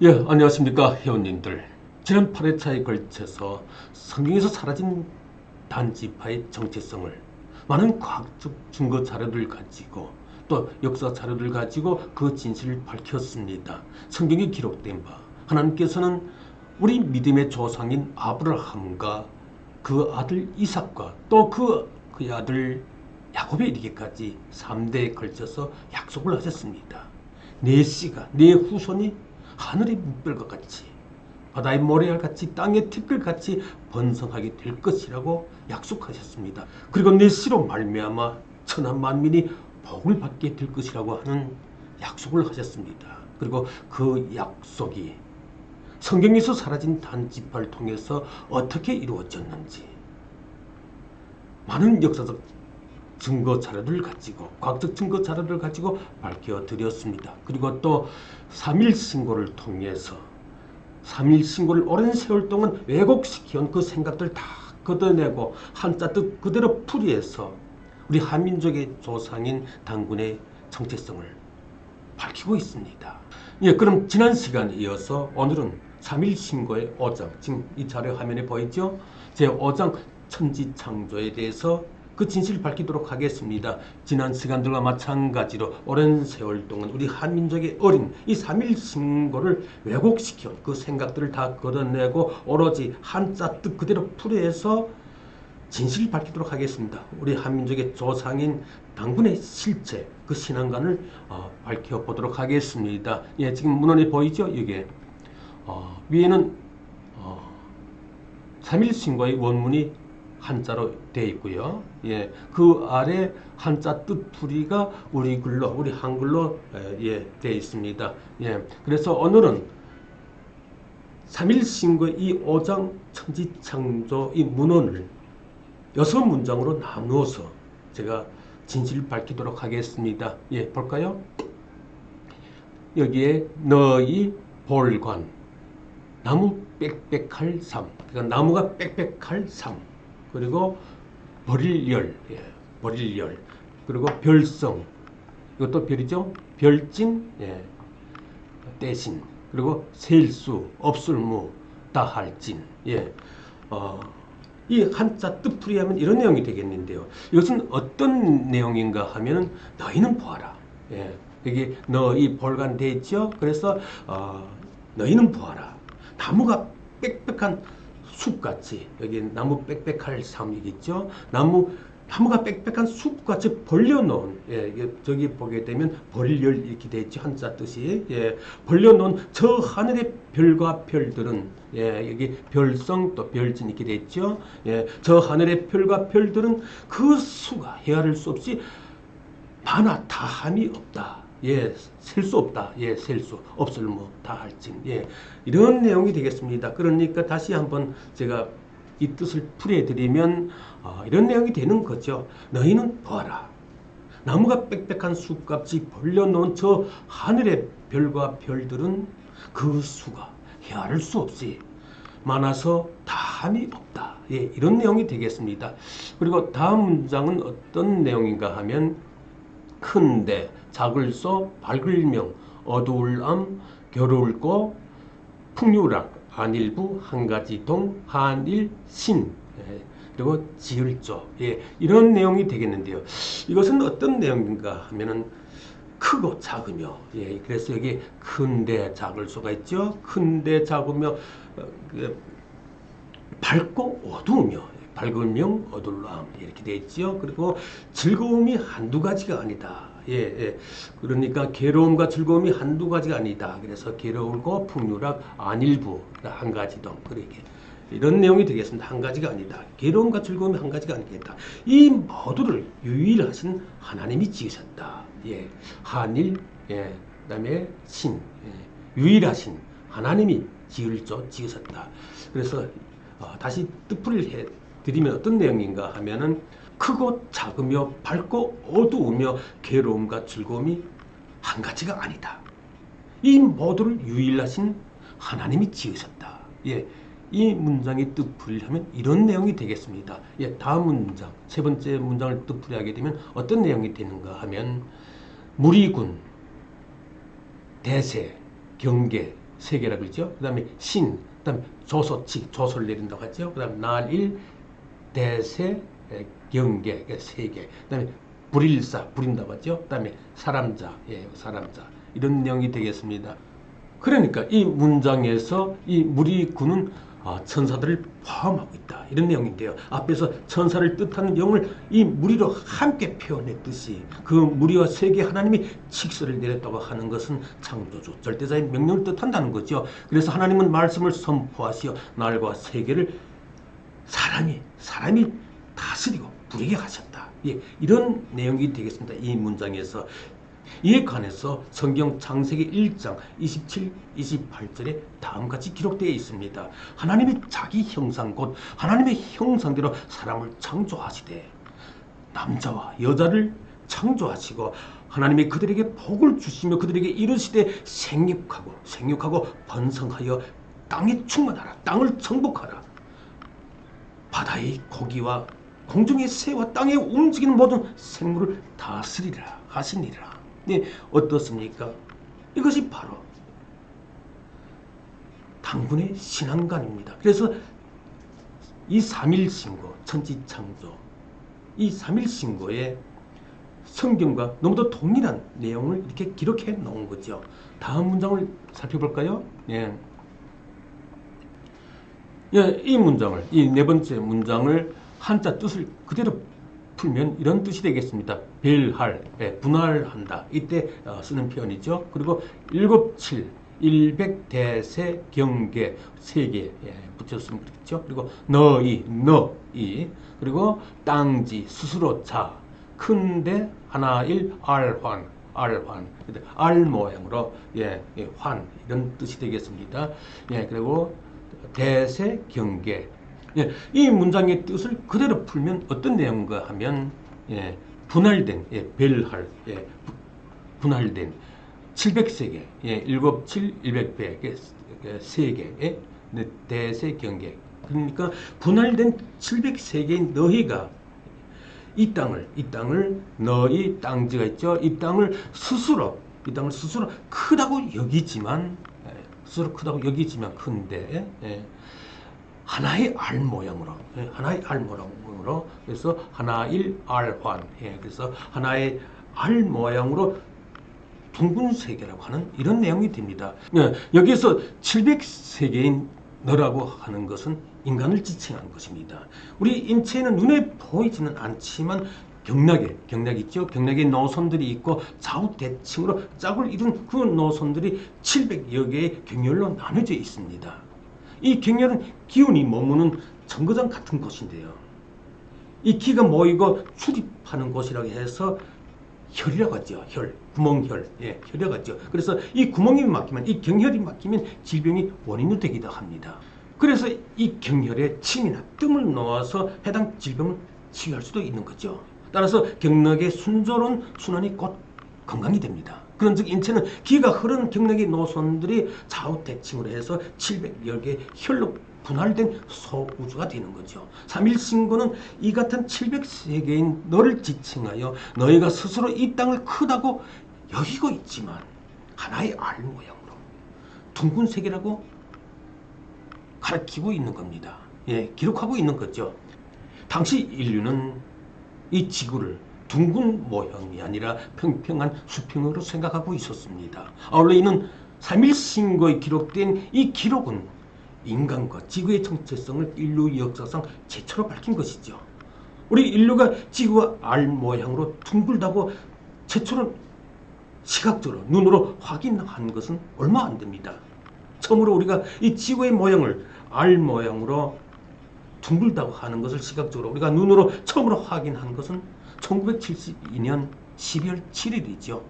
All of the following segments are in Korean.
예, 안녕하십니까, 회원님들. 지난 8회차에 걸쳐서 성경에서 사라진 단지파의 정체성을 많은 과학적 증거 자료를 가지고 또 역사 자료를 가지고 그 진실을 밝혔습니다. 성경에 기록된 바 하나님께서는 우리 믿음의 조상인 아브라함과 그 아들 이삭과 또 그의 아들 야곱에 이르기까지 3대에 걸쳐서 약속을 하셨습니다. 내 씨가, 내 후손이 하늘의 물결과 같이 바다의 모래알같이 땅의 티끌같이 번성하게 될 것이라고 약속하셨습니다. 그리고 내 씨로 말미암아 천하 만민이 복을 받게 될 것이라고 하는 약속을 하셨습니다. 그리고 그 약속이 성경에서 사라진 단지파를 통해서 어떻게 이루어졌는지 많은 역사적 증거 자료를 가지고 과학적 증거 자료를 가지고 밝혀드렸습니다. 그리고 또 3일 신고를 통해서 3일 신고를 오랜 세월 동안 왜곡시켜온 그 생각들 다 걷어내고 한자 뜻 그대로 풀이해서 우리 한민족의 조상인 당군의 정체성을 밝히고 있습니다. 예, 그럼 지난 시간에 이어서 오늘은 3일 신고의 5장, 지금 이 자료 화면에 보이죠? 제 5장 천지창조에 대해서 그 진실을 밝히도록 하겠습니다. 지난 시간들과 마찬가지로 오랜 세월 동안 우리 한민족의 어린 이 3일 신고를 왜곡시켜 그 생각들을 다 걷어내고 오로지 한자 뜻 그대로 풀이해서 진실을 밝히도록 하겠습니다. 우리 한민족의 조상인 당군의 실체, 그 신앙관을 밝혀보도록 하겠습니다. 예, 지금 문헌에 보이죠? 이게 위에는 3일 신고의 원문이 한자로 되어 있고요. 예, 그 아래 한자 뜻풀이가 우리 글로, 우리 한글로 되어 있습니다. 예, 그래서 오늘은 3일 신고의 이 5장 천지창조 이 문헌을 6문장으로 나누어서 제가 진실을 밝히도록 하겠습니다. 예, 볼까요? 여기에 너희 볼관, 나무 빽빽할 삶, 그러니까 나무가 빽빽할 삶, 그리고 버릴 열, 예, 버릴 열, 그리고 별성, 이것도 별이죠. 별진, 예, 대신, 그리고 셀수, 없을무, 다할진, 예, 이 한자 뜻풀이하면 이런 내용이 되겠는데요. 이것은 어떤 내용인가 하면은 너희는 보아라. 예, 여기 너희 볼간 돼 있죠. 그래서 너희는 보아라. 나무가 빽빽한 숲같이, 여기 나무 빽빽할 삶이겠죠. 나무가 빽빽한 숲같이 벌려놓은, 예, 저기 보게 되면 벌열 이렇게 되어 있죠. 한자 뜻이. 예, 벌려놓은 저 하늘의 별과 별들은, 예, 여기 별성 또 별진 이렇게 되어 있죠. 예, 저 하늘의 별과 별들은 그 수가 헤아릴 수 없이 많아 다함이 없다. 예, 셀 수 없다. 예, 셀 수 없을 뭐 다할진. 예, 이런 내용이 되겠습니다. 그러니까 다시 한번 제가 이 뜻을 풀어드리면 이런 내용이 되는 거죠. 너희는 보아라. 나무가 빽빽한 숲같이 벌려놓은 저 하늘의 별과 별들은 그 수가 헤아릴 수 없이 많아서 다함이 없다. 예, 이런 내용이 되겠습니다. 그리고 다음 문장은 어떤 내용인가 하면 큰데 작을소 밝을명 어두울암 겨루울고 풍류락 한일부 한가지동 한일신, 예, 그리고 지을조, 예, 이런 내용이 되겠는데요. 이것은 어떤 내용인가 하면은 크고 작으며, 예, 그래서 여기 큰데 작을 수가 있죠. 큰데 작으며 밝고 어두우며, 밝으면 어둘람 이렇게 되어 있죠. 그리고 즐거움이 한두 가지가 아니다. 예, 예. 그러니까 괴로움과 즐거움이 한두 가지가 아니다. 그래서 괴로울고 풍류락 안일부 한 가지도 그렇게 이런 내용이 되겠습니다. 한 가지가 아니다. 괴로움과 즐거움이 한 가지가 아니겠다. 이 모두를 유일하신 하나님이 지으셨다. 예, 한일, 예, 그다음에 신, 예, 유일하신 하나님이 지으셨다. 그래서 다시 뜻풀이를 해드리면 어떤 내용인가 하면은 크고 작으며 밝고 어두우며 괴로움과 즐거움이 한 가지가 아니다. 이 모두를 유일하신 하나님이 지으셨다. 예, 이 문장의 뜻풀이를 하면 이런 내용이 되겠습니다. 예, 다음 문장, 세 번째 문장을 뜻풀이하게 되면 어떤 내용이 되는가 하면 무리군, 대세, 경계, 세 개라고 그러죠. 그 다음에 신, 그 다음에 조소칙, 조소를 내린다고 하죠. 그 다음에 날일, 대세, 경계, 세 개. 그 다음에 불일사, 부린다고 하죠. 그 다음에 사람자, 사람자. 이런 내용이 되겠습니다. 그러니까 이 문장에서 이 무리군은 천사들을 포함하고 있다. 이런 내용인데요. 앞에서 천사를 뜻하는 영을 이 무리로 함께 표현했듯이 그 무리와 세계 하나님이 칙서를 내렸다고 하는 것은 창조주, 절대자의 명령을 뜻한다는 거죠. 그래서 하나님은 말씀을 선포하시어 날과 세계를 사람이 다스리고 부리게 하셨다. 이런 내용이 되겠습니다. 이 문장에서. 이에 관해서 성경 창세기 1장 27, 28절에 다음같이 기록되어 있습니다. 하나님이 자기 형상 곧 하나님의 형상대로 사람을 창조하시되 남자와 여자를 창조하시고 하나님이 그들에게 복을 주시며 그들에게 이르시되 생육하고 번성하여 땅에 충만하라. 땅을 정복하라. 바다의 고기와 공중의 새와 땅에 움직이는 모든 생물을 다스리라 하시니라. 어떻습니까? 이것이 바로 당군의 신앙관입니다. 그래서 이 3일 신고, 천지창조, 이 3일 신고에 성경과 너무도 동일한 내용을 이렇게 기록해 놓은 거죠. 다음 문장을 살펴볼까요? 이 문장을, 이 네 번째 문장을 한자 뜻을 그대로 풀면 이런 뜻이 되겠습니다. 벨할, 분할한다. 이때 쓰는 표현이죠. 그리고 7, 7, 100, 대세, 경계, 세계 붙였으면 그렇겠죠. 그리고 너희, 그리고 땅지, 스스로 자, 큰데 하나일, 알환, 알 모양으로 환 이런 뜻이 되겠습니다. 그리고 대세, 경계. 이 문장의 뜻을 그대로 풀면 어떤 내용인가 하면 분할된 벨할 분할된 700세계 7, 7, 100배 3개 대세 경계. 그러니까 분할된 700세계인 너희가 이 땅을 너희 땅지가 있죠. 이 땅을 스스로 크다고 여기지만 큰데 하나의 알 모양으로 그래서 하나일 알환 그래서 하나의 알 모양으로 둥근 세계라고 하는 이런 내용이 됩니다. 여기서 700세계인 너라고 하는 것은 인간을 지칭하는 것입니다. 우리 인체에는 눈에 보이지는 않지만 경락이 있죠. 경락의 노선들이 있고 좌우대칭으로 짝을 이룬 그 노선들이 700여 개의 경열로 나눠져 있습니다. 이 경열은 기운이 머무는 정거장 같은 곳인데요. 이 기가 모이고 출입하는 곳이라고 해서 혈이라고 하죠. 구멍혈, 혈이라고 하죠. 그래서 이 구멍이 막히면, 이 경혈이 막히면 질병이 원인이 되기도 합니다. 그래서 이 경혈에 침이나 뜸을 놓아서 해당 질병을 치유할 수도 있는 거죠. 따라서 경락의 순조로운 순환이 곧 건강이 됩니다. 그런즉 인체는 기가 흐르는 경락의 노선들이 좌우대칭으로 해서 710개의 혈로 분할된 소우주가 되는 거죠. 3일신고는 이 같은 700세계인 너를 지칭하여 너희가 스스로 이 땅을 크다고 여기고 있지만 하나의 알 모양으로 둥근 세계라고 가르치고 있는 겁니다. 기록하고 있는 거죠. 당시 인류는 이 지구를 둥근 모형이 아니라 평평한 수평으로 생각하고 있었습니다. 아울러 이는 3일신고에 기록된 이 기록은 인간과 지구의 정체성을 인류 역사상 최초로 밝힌 것이죠. 우리 인류가 지구가 알 모양으로 둥글다고 최초로 시각적으로 눈으로 확인한 것은 얼마 안 됩니다. 처음으로 우리가 이 지구의 모양을 알 모양으로 둥글다고 하는 것을 시각적으로 우리가 눈으로 처음으로 확인한 것은 1972년 12월 7일이죠.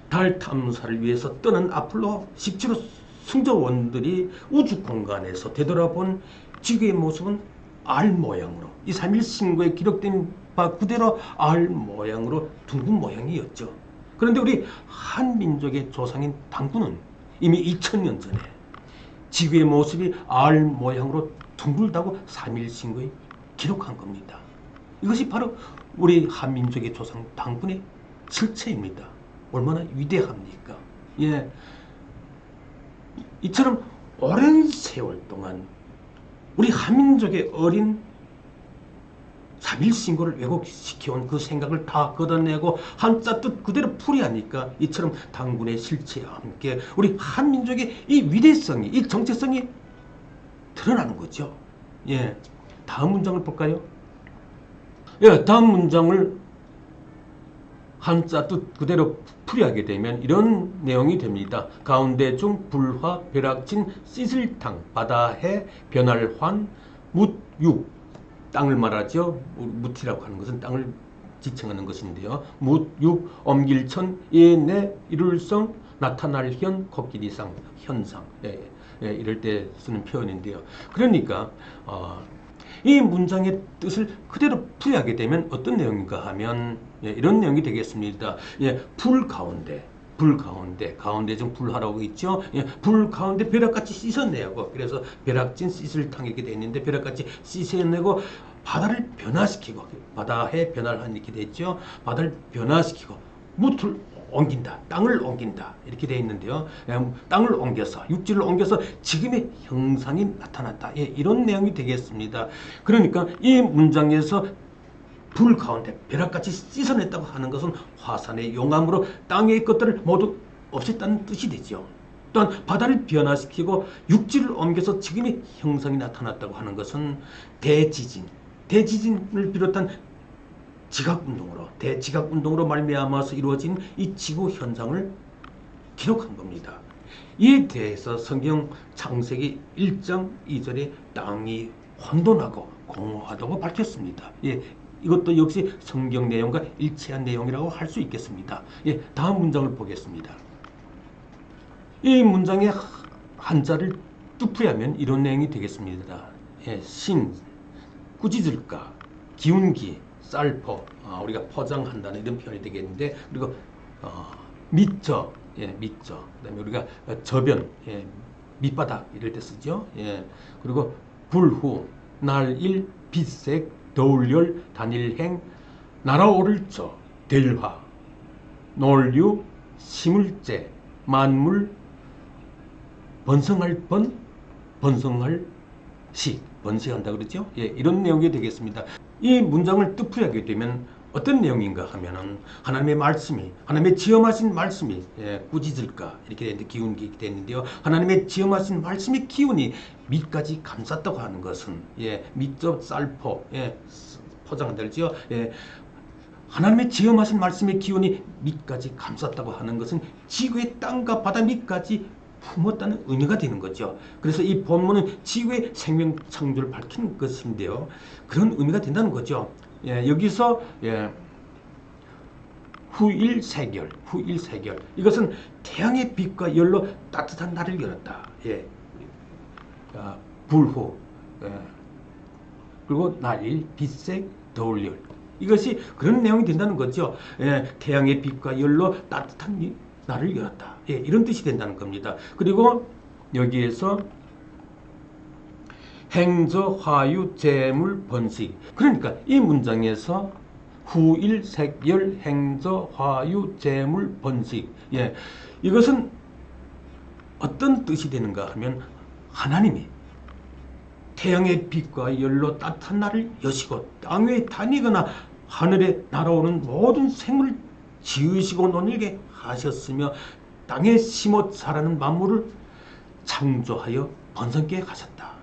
달 탐사를 위해서 떠난 아폴로 17호 승조원들이 우주 공간에서 되돌아본 지구의 모습은 알 모양으로, 이 3일신고에 기록된 바 그대로 알 모양으로 둥근 모양이었죠. 그런데 우리 한민족의 조상인 당군은 이미 2000년 전에 지구의 모습이 알 모양으로 둥글다고 3일신고에 기록한 겁니다. 이것이 바로 우리 한민족의 조상 당군의 실체입니다. 얼마나 위대합니까? 이처럼 오랜 세월 동안 우리 한민족의 어린 3.1신고를 왜곡시켜온 그 생각을 다 걷어내고 한자 뜻 그대로 풀이하니까 이처럼 당군의 실체와 함께 우리 한민족의 이 위대성이, 이 정체성이 드러나는 거죠. 예, 다음 문장을 볼까요? 예, 다음 문장을 한자 뜻 그대로 풀이하게 되면 이런 내용이 됩니다. 가운데 중 불화 벼락친 씻을탕 바다해 변할환 묻육, 땅을 말하죠. 묻이라고 하는 것은 땅을 지칭하는 것인데요. 묻육 엄길천 예내 이룰성 나타날 현 코끼리상 현상, 이럴 때 쓰는 표현인데요. 그러니까 이 문장의 뜻을 그대로 풀이하게 되면 어떤 내용인가 하면 이런 내용이 되겠습니다. 불 가운데 가운데 좀 불하라고 있죠. 불 가운데 벼락같이 씻어내고, 그래서 벼락진 씻을탕 이렇게 되어 있는데 벼락같이 씻어내고 바다를 변화시키고, 바다에 변화를 이렇게 되어 있죠. 바다를 변화시키고 무틀 옮긴다, 땅을 옮긴다 이렇게 되어 있는데요. 땅을 옮겨서, 육지를 옮겨서 지금의 형상이 나타났다, 이런 내용이 되겠습니다. 그러니까 이 문장에서 불 가운데 벼락같이 씻어냈다고 하는 것은 화산의 용암으로 땅의 것들을 모두 없앴다는 뜻이 되죠. 또한 바다를 변화시키고 육지를 옮겨서 지금의 형상이 나타났다고 하는 것은 대지진을 비롯한 대지각운동으로 말미암아서 이루어진 이 지구 현상을 기록한 겁니다. 이에 대해서 성경 창세기 1장 2절에 땅이 혼돈하고 공허하다고 밝혔습니다. 이것도 역시 성경 내용과 일치한 내용이라고 할 수 있겠습니다. 다음 문장을 보겠습니다. 이 문장의 한자를 뚜풀이하면 이런 내용이 되겠습니다. 신, 꾸짖을까, 기운기, 쌀포, 우리가 포장한다는 이런 표현이 되겠는데, 그리고 밑저, 밑저, 그다음에 우리가 저변, 밑바닥 이럴 때 쓰죠. 그리고 불후, 날일, 빛색, 더울열, 단일행, 날아오를 저, 될화, 놀유, 심을제, 만물, 번성할 번, 번성할 시, 번식한다 그러죠. 이런 내용이 되겠습니다. 이 문장을 뜻풀이하게 되면 어떤 내용인가 하면은 하나님의 말씀이, 하나님의 지엄하신 말씀이 꾸짖을까 이렇게 되는데, 기운이 이렇게 되는데요. 하나님의 지엄하신 말씀의 기운이 밑까지 감쌌다고 하는 것은 밑접 쌀포, 포장한다 그러죠. 하나님의 지엄하신 말씀의 기운이 밑까지 감쌌다고 하는 것은 지구의 땅과 바다 밑까지 품었다는 의미가 되는 거죠. 그래서 이 본문은 지구의 생명 창조를 밝히는 것인데요. 그런 의미가 된다는 거죠. 여기서 후일세결, 이것은 태양의 빛과 열로 따뜻한 날을 열었다. 불후, 그리고 날일, 빛색, 더울열, 이것이 그런 내용이 된다는 거죠. 태양의 빛과 열로 따뜻한 날을 열었다, 이런 뜻이 된다는 겁니다. 그리고 여기에서 행저, 화유, 재물, 번식, 그러니까 이 문장에서 후일, 색열, 행저, 화유, 재물, 번식, 이것은 어떤 뜻이 되는가 하면, 하나님이 태양의 빛과 열로 따뜻한 날을 여시고 땅 위에 다니거나 하늘에 날아오는 모든 생물을 지으시고 논일게 하셨으며 땅에 심어 자라는 만물을 창조하여 번성케 하셨다.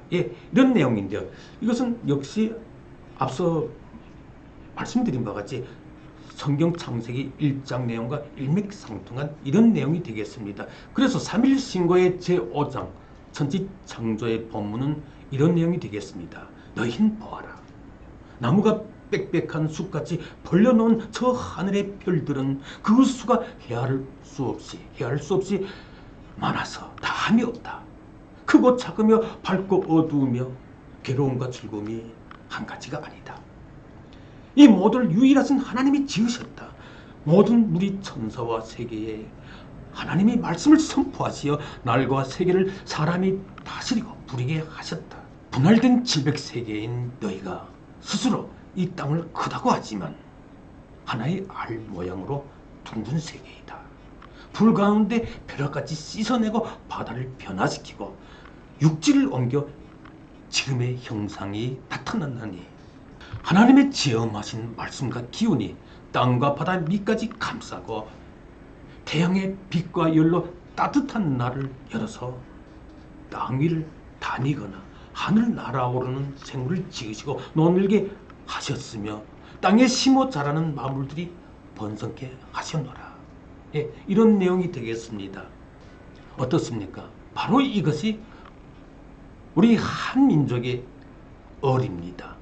이런 내용인데요. 이것은 역시 앞서 말씀드린 바와 같이 성경 창세기 1장 내용과 일맥상통한 이런 내용이 되겠습니다. 그래서 3일 신고의 제5장 천지 창조의 본문은 이런 내용이 되겠습니다. 너희는 보아라. 나무가 빽빽한 숲같이 벌려놓은 저 하늘의 별들은 그 수가 헤아릴 수 없이 많아서 다함이 없다. 크고 작으며 밝고 어두우며 괴로움과 즐거움이 한 가지가 아니다. 이 모두를 유일하신 하나님이 지으셨다. 모든 우리 천사와 세계에 하나님이 말씀을 선포하시어 날과 세계를 사람이 다스리고 부리게 하셨다. 분할된 질백세계인 너희가 스스로 이 땅을 크다고 하지만 하나의 알 모양으로 둥근 세계이다. 불 가운데 벼락같이 씻어내고 바다를 변화시키고 육지를 옮겨 지금의 형상이 나타났나니 하나님의 지엄하신 말씀과 기운이 땅과 바다 밑까지 감싸고 태양의 빛과 열로 따뜻한 날을 열어서 땅 위를 다니거나 하늘 날아오르는 생물을 지으시고 논을게 하셨으며 땅에 심어 자라는 마물들이 번성케 하셨노라. 예, 이런 내용이 되겠습니다. 어떻습니까? 바로 이것이 우리 한민족의 어립니다.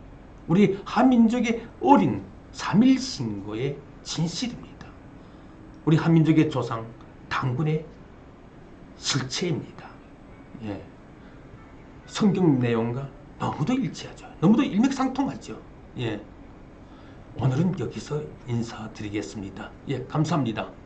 우리 한민족의 어린 3.1 신고의 진실입니다. 우리 한민족의 조상 당군의 실체입니다. 예. 성경 내용과 너무도 일치하죠. 너무도 일맥상통하죠. 예. 오늘은 여기서 인사드리겠습니다. 예, 감사합니다.